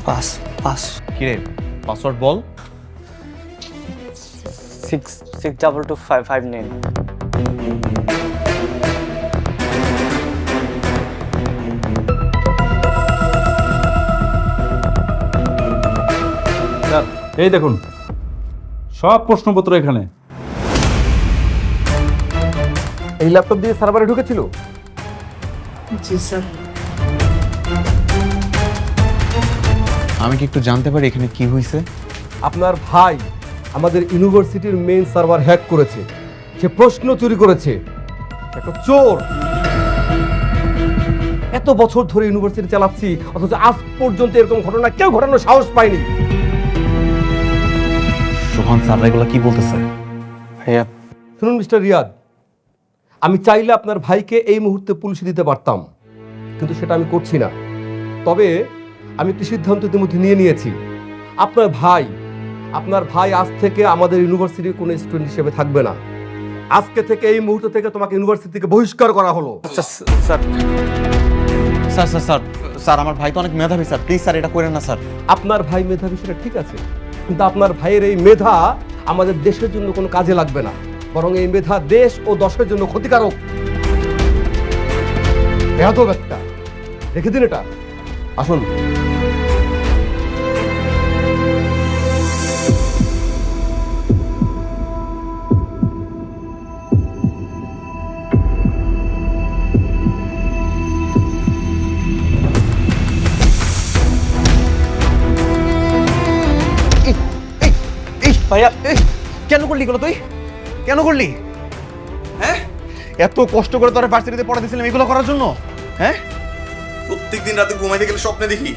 পাস পাস কিরে পাসওয়ার্ড বল। 6622559। স্যার এই দেখুন সব প্রশ্নপত্র এখানে। এই ল্যাপটপ দিয়ে সার্ভারে ঢুকেছিল? জি স্যার। আমি কি একটু জানতে পারি এখানে কি হয়েছে? আপনার ভাই আমাদের ইউনিভার্সিটির মেইন সার্ভার হ্যাক করেছে। সে প্রশ্ন চুরি করেছে। একটা চোর। এত বছর ধরে ইউনিভার্সিটি চালাচ্ছি, অথচ আজ পর্যন্ত এরকম ঘটনা কেউ ঘটানোর সাহস পায়নি। সোহান স্যার এগুলো কি বলতেছে? ভাইয়া শুনুন মিস্টার রিয়াদ, আমি চাইলে আপনার ভাইকে এই মুহূর্তে পুলিশে দিতে পারতাম, কিন্তু সেটা আমি করছি না। তবে আমি একটি সিদ্ধান্ত ইতিমধ্যে নিয়ে নিয়েছি। আপনার ভাই আজ থেকে আমাদের ইউনিভার্সিটির কোনো স্টুডেন্ট হিসেবে থাকবে না। আজকে থেকে এই মুহূর্ত থেকে তোমাকে ইউনিভার্সিটি থেকে বহিষ্কার করা হলো। Sir sir sir sir sir আমার ভাই তো অনেক মেধাবী স্যার, প্লিজ স্যার এটা করেন না স্যার। আপনার ভাই মেধাবী সেটা ঠিক আছে, কিন্তু আপনার ভাইয়ের এই মেধা আমাদের দেশের জন্য কোনো কাজে লাগবে না, বরং এই মেধা দেশ ও দশের জন্য ক্ষতিকারক। বেয়াদব একটা। রেখে দিন এটা। আসুন। ভাইয়া কেন করলি এগুলো? তুই কেন করলি? হ্যাঁ এত কষ্ট করে তোরা ভার্সিটিতে পড়া দিয়েছিলাম এগুলো করার জন্য? হ্যাঁ প্রত্যেকদিন রাতে ঘুমাইতে গেলে স্বপ্নে দেখি,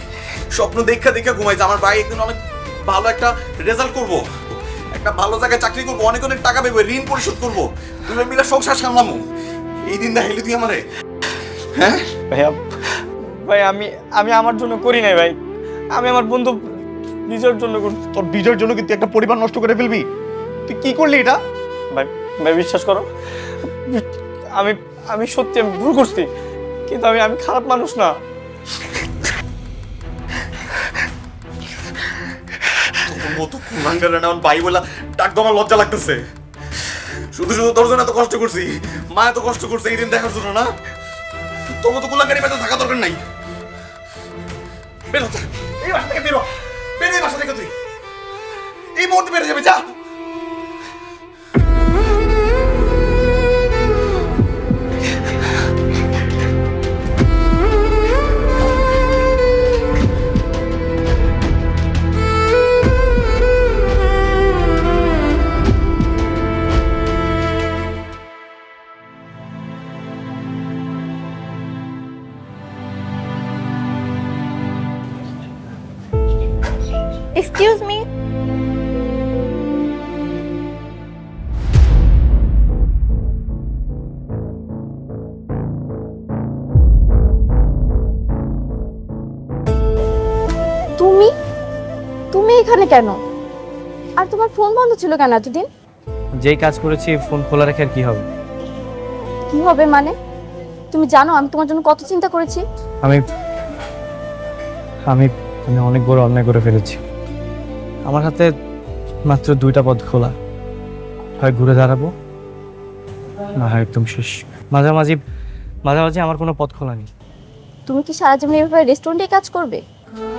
স্বপ্ন দেখা ঘুমাই যে আমার ভাই একদিন অনেক ভালো একটা রেজাল্ট করব, একটা ভালো জায়গায় চাকরি করবো, অনেক অনেক টাকা পাবো, ঋণ পরিশোধ করবো, তুই মিলে সংসার সামলামো। এই দিন দেখাইলি তুই আমারে? হ্যাঁ ভাইয়া ভাই আমি আমি আমার জন্য করি নাই ভাই, আমি আমার বন্ধু বিজয়ের জন্য করছি। তোর বিজয়ের জন্য কিন্তু একটা পরিবার নষ্ট করে ফেলবি। তুই কি করলি এটা? ভাই ভাই বিশ্বাস করো, আমি আমি সত্যি আমি ভুল করছি, কিন্তু আমি আমি খারাপ মানুষ না। তোর মতো কুলাঙ্গার না ভাই বলা ডাক আমার লজ্জা লাগতেছে। শুধু শুধু তোর জন্য এত কষ্ট করছি, মা এত কষ্ট করছে এই দিন দেখার জন্য না? তোর মতো কুলাঙ্গারি বেঁচে থাকা দরকার নাই। বেরো এই বাসা থেকে, বেরো বেরো এই বাসা থেকে, তুই এই মুহূর্তে বেরো যাবে, যা। Excuse me. তুমি তুমি এখানে কেন? আর তোমার ফোন বন্ধ ছিল কেন এতদিন? যেই কাজ করেছি ফোন খোলা রেখে আর কি হবে? কি হবে মানে? তুমি জানো আমি তোমার জন্য কত চিন্তা করেছি। আমি আমি আমি অনেক বড় অন্যায় করে ফেলেছি। আমার হাতে মাত্র 2টা পথ খোলা, হয় ঘুরে দাঁড়াবো, না হয় একদম শেষ। মাঝামাঝি মাঝামাঝি আমার কোনো পথ খোলা নেই। তুমি কি সারা জীবন এভাবে রেস্টুরেন্টে কাজ করবে?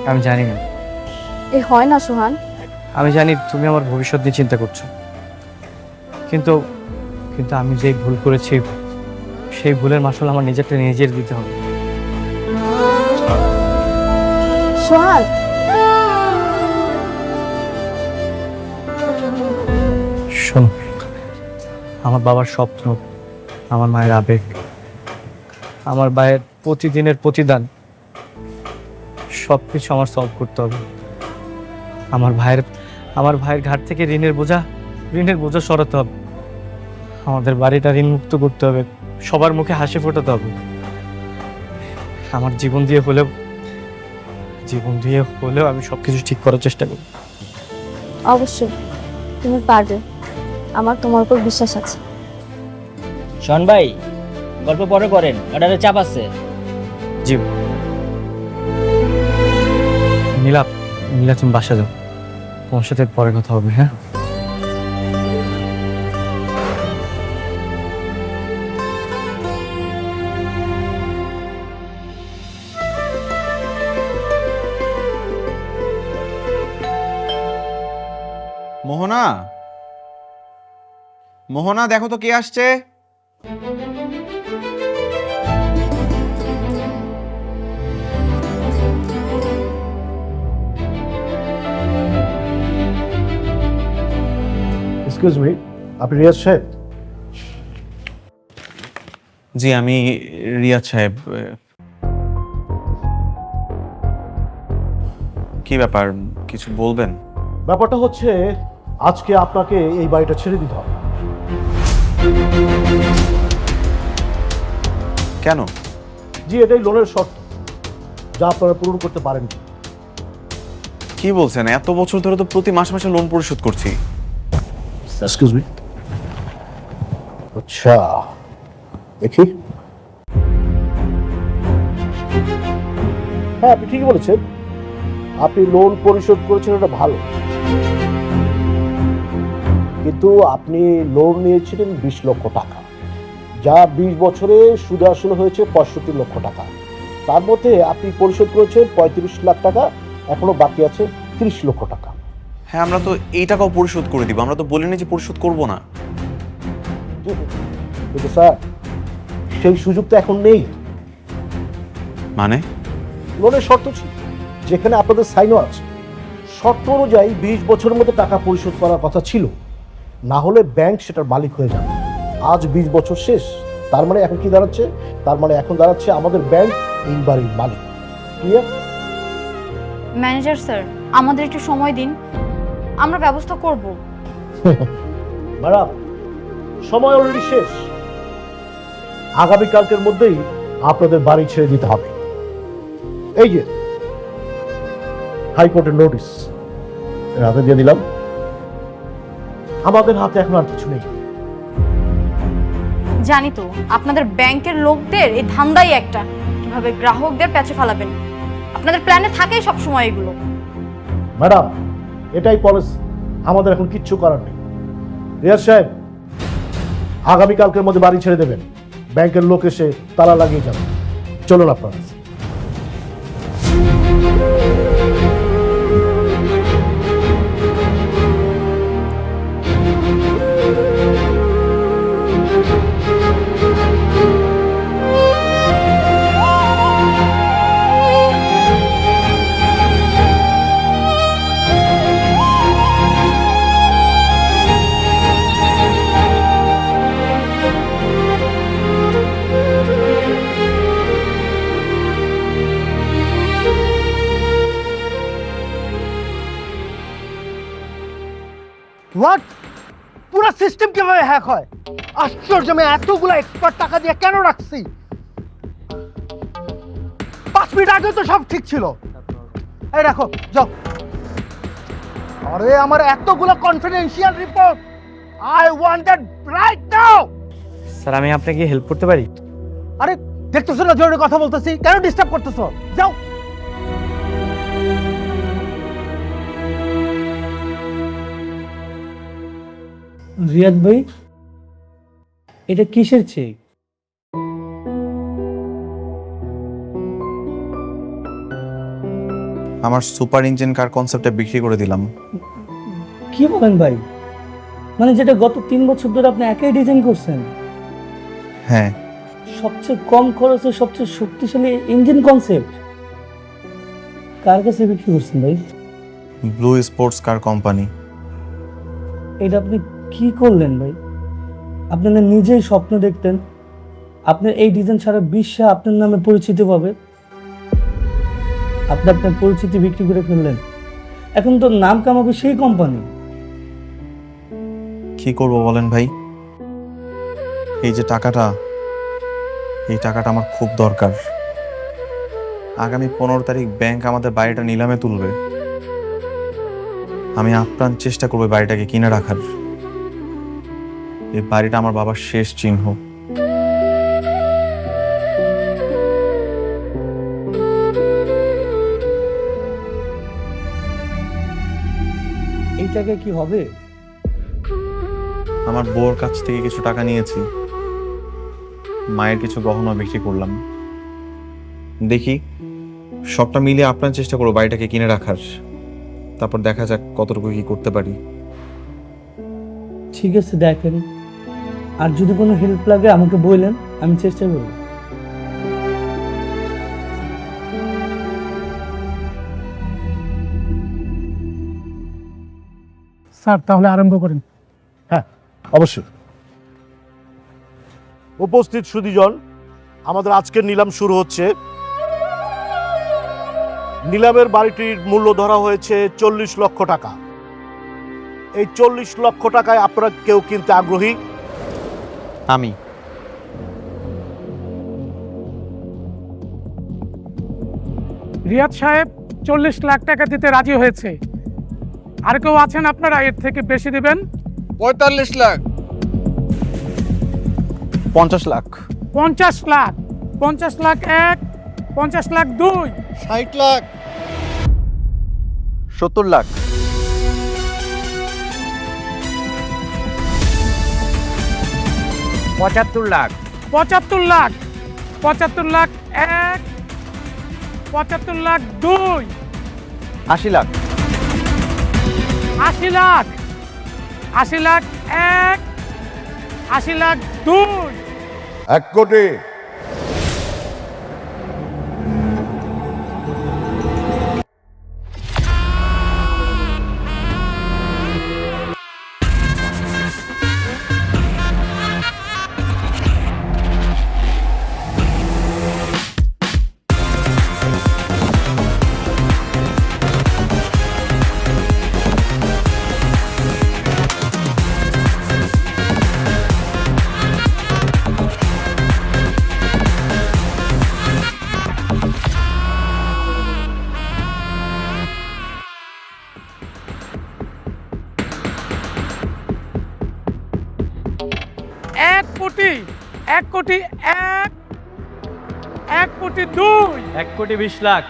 আমি জানি না। এ হয় না সোহান। আমি জানি তুমি আমার ভবিষ্যৎ নিয়ে চিন্তা করছো, কিন্তু কিন্তু আমি যেই ভুল করেছি সেই ভুলের মাসুল আমার নিজেরটা নিজের দিতে হবে। সোহান, শোনো, আমার বাবার স্বপ্ন, আমার মায়ের আবেগ, আমার ভাইয়ের প্রতিদিনের প্রতিদান, সব কিছু আমার সলভ করতে হবে। আমার ভাইয়ের ঘাট থেকে ঋণের বোঝা সরাতে হবে। আমাদের বাড়িটা ঋণ মুক্ত করতে হবে, সবার মুখে হাসি ফোটাতে হবে। আমার জীবন দিয়ে হলেও আমি সব কিছু ঠিক করার চেষ্টা করব। অবশ্যই তুমি পারবে, আমার তোমার উপর বিশ্বাস আছে। শোন ভাই, গল্প পরে করেন, অর্ডারে চাপ আছে। জি নীলা, তুমি বাসা যাও, তোমার সাথে পরে কথা হবে। হ্যাঁ মোহনা, মোহনা দেখো তো কে আসছে। এক্সকিউজ মি, আপনি রিয়াজ সাহেব? জি আমি রিয়াজ সাহেব। কি ব্যাপার, কিছু বলবেন? ব্যাপারটা হচ্ছে আজকে আপনাকে এই বাড়িটা ছেড়ে দিতে হবে। কেন? জি এটাই লোনের শর্ত, যা আপনারা পূরণ করতে পারেন। কি বলছেন? এত বছর ধরে তো প্রতি মাসে মাসে লোন পরিশোধ করছি। এক্সকিউজ মি, আচ্ছা দেখি। হ্যাঁ আপনি ঠিকই বলেছেন, আপনি লোন পরিশোধ করেছেন, এটা ভালো, কিন্তু আপনি লোন নিয়েছিলেন 20 লক্ষ টাকা, যা 20 বছরে সুদ আসলে হয়েছে 65 লক্ষ টাকা। তার মধ্যে আপনি পরিশোধ করেছেন 35 লাখ টাকা, এখনো বাকি আছে 30 লক্ষ টাকা। হ্যাঁ আমরা তো এই টাকাও পরিশোধ করে দিব, আমরা তো বলিনি যে পরিশোধ করব না। কিন্তু স্যার সেই সুযোগ তো এখন নেই। মানে? লোনের শর্ত ছিল, যেখানে আপনাদের সাইনও আছে, শর্ত অনুযায়ী 20 বছরের মধ্যে টাকা পরিশোধ করার কথা ছিল, না হলে ব্যাংক সেটার মালিক হয়ে যাবে। আজ 20 বছর শেষ, তার মানে এখন কি দাঁড়াচ্ছে? তার মানে এখন দাঁড়াচ্ছে আমাদের ব্যাংক এই বাড়ির মালিক। ক্লিয়ার? ম্যানেজার স্যার, আমাদের একটু সময় দিন, আমরা ব্যবস্থা করব। ম্যাডাম সময় অলরেডি শেষ, আগামীকালকের মধ্যেই আপনাদের বাড়ি ছেড়ে দিতে হবে। এই যে হাইকোর্টের নোটিশ হাতে দিয়ে দিলাম, আমাদের হাতে এখন আর কিছু নেই। জানি তো আপনাদের ব্যাংকের লোকদের এই ধান্দাই একটা, কিভাবে গ্রাহকদের প্যাচে ফেলাবেন। আপনাদের প্ল্যানে থাকেই সব সময় এগুলো। ম্যাডাম এটাই পলিসি, আমাদের এখন কিচ্ছু করার নেই। রিয়াজ সাহেব আগামীকালকের মধ্যে বাড়ি ছেড়ে দেবেন, ব্যাংকের লোক এসে তালা লাগিয়ে যাবে। চলুন আপনারা। হোয়াট? পুরো সিস্টেম কিভাবে হ্যাক হয়? আশ্চর্য, আমি এতগুলো এক্সপার্ট টাকা দিয়ে কেন রাখছি? 5 মিনিট আগে তো সব ঠিক ছিল। এই রাখো, যাও। আরে আমার এতগুলো confidential report, I want that right now. Sir আমি আপনাকে হেল্প করতে পারি? আরে দেখতেছো না জরুরি কথা বলতেছি, কেন ডিস্টার্ব করতেছো? যাও। রিয়াদ ভাই, এটা কিসের চেক? আমার সুপার ইঞ্জিন কার কনসেপ্টটা বিক্রি করে দিলাম। কি বলেন ভাই? মানে যেটা গত 3 বছর ধরে আপনি একাই ডিজাইন করছেন? হ্যাঁ। সবচেয়ে কম খরচে সবচেয়ে শক্তিশালী ইঞ্জিন কনসেপ্ট কার কাছে বিক্রি করছেন ভাই? Blue sports car company. এটা আপনি কি করলেন ভাই? আপনি না নিজেই স্বপ্ন দেখতেন আপনার এই ডিজাইন সারা বিশ্বে আপনার নামে পরিচিতি পাবে, আপনি আপনার পরিচিতি বিক্রি করে ফেললেন। এখন তো নাম কামাবে সেই কোম্পানি। কি করব বলেন ভাই, এই যে টাকাটা, এই টাকাটা আমার খুব দরকার। আগামী 15 তারিখ ব্যাংক আমাদের বাড়িটা নিলামে তুলবে। আমি আপ্রাণ চেষ্টা করবো বাড়িটাকে কিনে রাখার। এই বাড়িটা আমার বাবার শেষ চিহ্ন। এই টাকা কি হবে? আমার বউর কাছ থেকে কিছু টাকা নিয়েছি, মায়ের কিছু গহনা বিক্রি করলাম। দেখি সবটা মিলিয়ে আপনার চেষ্টা করবো বাড়িটাকে কিনে রাখার। তারপর দেখা যাক কতটুকু কি করতে পারি। ঠিক আছে, দেখেন, আর যদি কোনো হেল্প লাগে আমাকে বললেন, আমি চেষ্টা করব। স্যার তাহলে আরম্ভ করেন। হ্যাঁ, অবশ্যই। উপস্থিত সুধীজন, আমাদের আজকের নিলাম শুরু হচ্ছে। নিলামের বাড়িটির মূল্য ধরা হয়েছে 40 লক্ষ টাকা। এই 40 লক্ষ টাকায় আপনারা কেউ কিনতে আগ্রহী? আমি। রিয়াদ সাহেব 40 লাখ টাকা দিতে রাজি হয়েছে। আর কেউ আছেন আপনারা এর থেকে বেশি দিবেন? 45 লাখ। 50 লাখ। 50 লাখ। 50 লাখ 1, 50 লাখ 2, 60 লাখ। 70 লাখ। 75 লাখ। 75 লাখ। 75 লাখ 1, 75 লাখ 2, 80 লাখ। 80 লাখ। 80 লাখ 1, 80 লাখ 2, 1 কোটি। কোটি 1 কোটি 1, 1 কোটি 2, 1 কোটি 20 লাখ।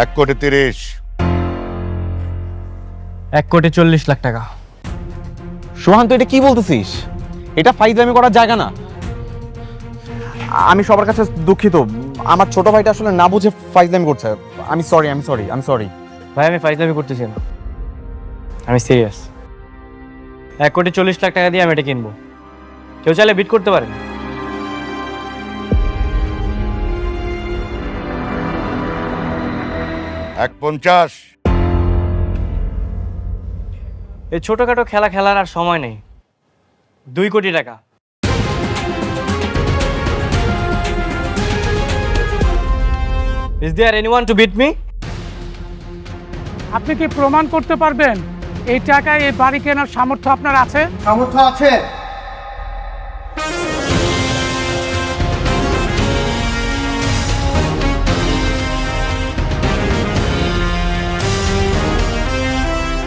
এক কোটি 30। 1 কোটি 40 লাখ টাকা। সোহান, তুই এটা কি বলতেছিস? এটা ফাইজলামি করার জায়গা না। আমি সবার কাছে দুঃখিত। আমার ছোট ভাইটা আসলে না বুঝে ফাইজলামি করছে। আমি সরি। ভাই আমি ফাইজলামি করতেছি না, আমি সিরিয়াস। 1 কোটি 40 লাখ টাকা দিয়ে আমি এটা কিনবো। কেউ চাইলে বিট করতে পারে। 1.50। এই ছোটখাটো খেলা খেলার আর সময় নেই। 2 কোটি টাকা। Is there anyone to beat me? আপনি কি প্রমাণ করতে পারবেন এই টাকায় এই বাড়ি কেনার সামর্থ্য আপনার আছে? সামর্থ্য আছে।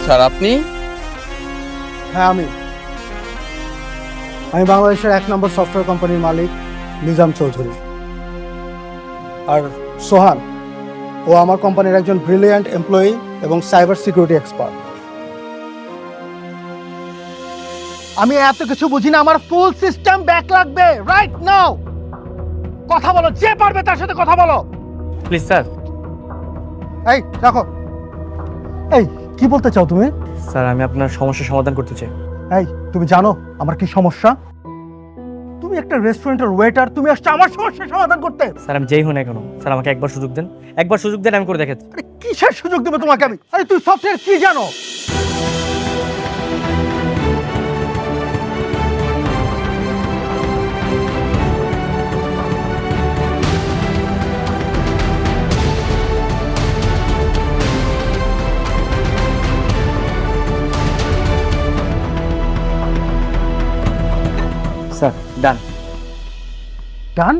স্যার আপনি? হ্যাঁ আমি বাংলাদেশের 1 নম্বর সফটওয়্যার কোম্পানির মালিক নিজাম চৌধুরী। আর সোহান, ও আমার কোম্পানির একজন ব্রিলিয়ান্ট এমপ্লয়ি এবং সাইবার সিকিউরিটি এক্সপার্ট। আমি এত কিছু বুঝি না, আমার ফুল সিস্টেম ব্যাক লাগবে রাইট নাও। কথা বলো, যে পারবে তার সাথে কথা বলো। Please sir. এই রাখো। এই কি বলতে চাও তুমি? স্যার আমি আপনার সমস্যার সমাধান করতে চাই। এই তুমি জানো আমার কি সমস্যা? তুমি একটা রেস্টুরেন্টের ওয়েটার, তুমি আসছো আমার সমস্যার সমাধান করতে। স্যার আমি যেই হই না কেন, স্যার আমাকে একবার সুযোগ দেন। একবার সুযোগ দেন, আমি করে দেখাচ্ছি। আরে কিসের সুযোগ দেবো তোমাকে আমি? আরে তুই সফটওয়্যার কি জানো? স্যার ডান। ডান?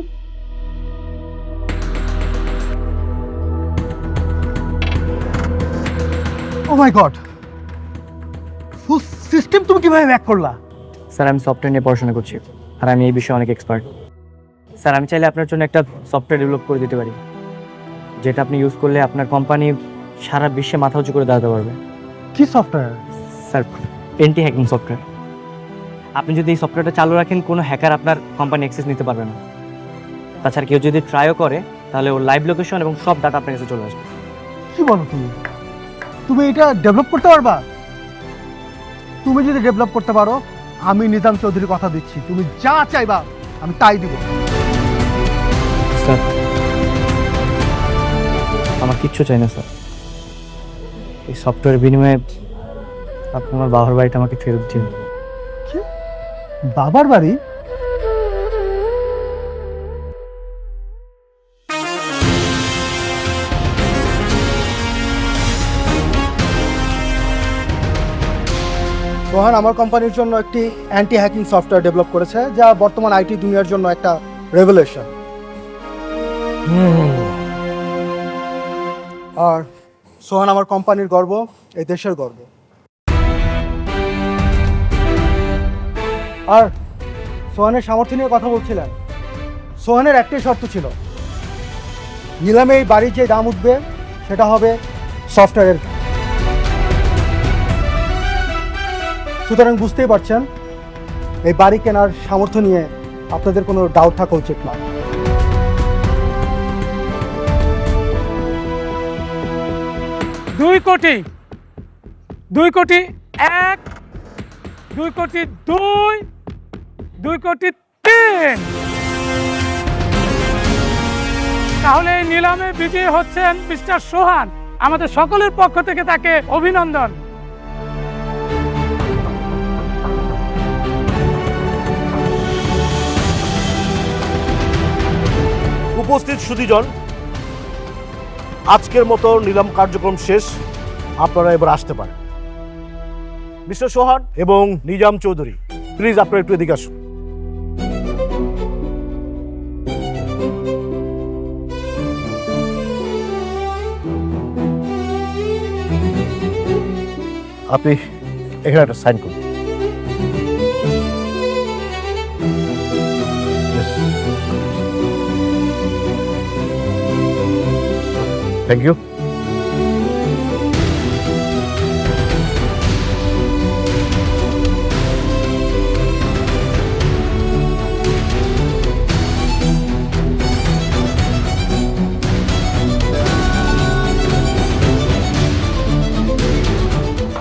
ও মাই গড, ফুল সিস্টেম তুমি কিভাবে হ্যাক করলা? স্যার আমি সফটওয়্যার নিয়ে পড়াশোনা করছি, আর আমি এই বিষয়ে অনেক এক্সপার্ট। স্যার আমি চাইলে আপনার জন্য একটা সফটওয়্যার ডেভেলপ করে দিতে পারি, যেটা আপনি ইউজ করলে আপনার কোম্পানি সারা বিশ্বে মাথা উঁচু করে দাঁড়াতে পারবে। কি software? Sir anti hacking software. আপনি যদি এই সফটওয়্যারটা চালু রাখেন, কোনো হ্যাকার আপনার কোম্পানি অ্যাক্সেস নিতে পারবে না। তাছাড়া কেউ যদি ট্রাইও করে, তাহলে ওর লাইভ লোকেশন এবং সব ডাটা আপনার কাছে চলে আসবে। কি বলো তুমি? তুমি এটা ডেভেলপ করতে পারবা? তুমি যদি ডেভেলপ করতে পারো, আমি নিজাম চৌধুরীর কথা দিচ্ছি, তুমি যা চাইবা আমি তাই দিব। স্যার আমার কিচ্ছু চাই না স্যার, এই সফটওয়্যারের বিনিময়ে আপনি আমার বাবার বাড়িটা আমাকে ফেরত দিন। বাবার বাড়ি? সোহান আমার কোম্পানির জন্য একটি অ্যান্টি হ্যাকিং সফটওয়্যার ডেভেলপ করেছে, যা বর্তমান আইটি দুনিয়ার জন্য একটা রেভলিউশন। আর সোহান আমার কোম্পানির গর্ব, এই দেশের গর্ব। আর সোহানের সামর্থ্য নিয়ে কথা বলছিলেন। সোহানের একটাই শর্ত ছিল, নিলামে এই বাড়ির যে দাম উঠবে সেটা হবে সফটওয়্যারের। সুতরাং বুঝতেই পারছেন, এই বাড়ি কেনার সামর্থ্য নিয়ে আপনাদের কোনো ডাউট থাকা উচিত না। দুই কোটি 1, 2 কোটি 2 কোটি 3। তাহলে এই নিলামে বিজয়ী হচ্ছেন মিস্টার সোহান। আমাদের সকলের পক্ষ থেকে তাকে অভিনন্দন। উপস্থিত সুধীজন, আজকের মতো নিলাম কার্যক্রম শেষ, আপনারা এবার আসতে পারেন। মিস্টার সোহান এবং নিজাম চৌধুরী, প্লিজ আপনারা একটু এদিকে আসুন। আপনি এখানে একটা সাইন করুন। Thank you.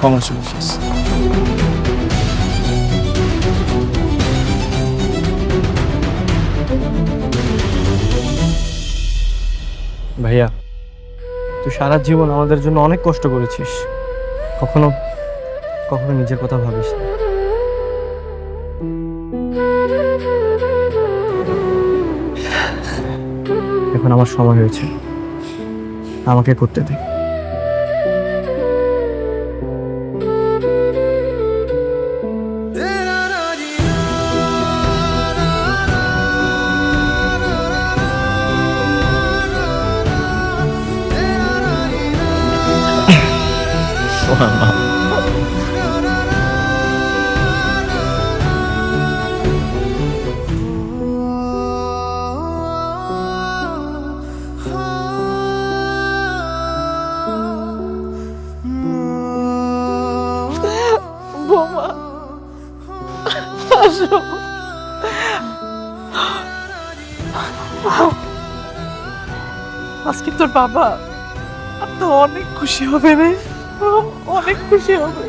Congratulations. ভাইয়া, তুই সারা জীবন আমাদের জন্য অনেক কষ্ট করেছিস, কখনো কখনো নিজের কথা ভাবিস না। এখন আমার সময় হয়েছে, আমাকে করতে দে। বৌমা আসো। আজকে তোর বাবা তো অনেক খুশি হবে রে, অনেক খুশি হবে।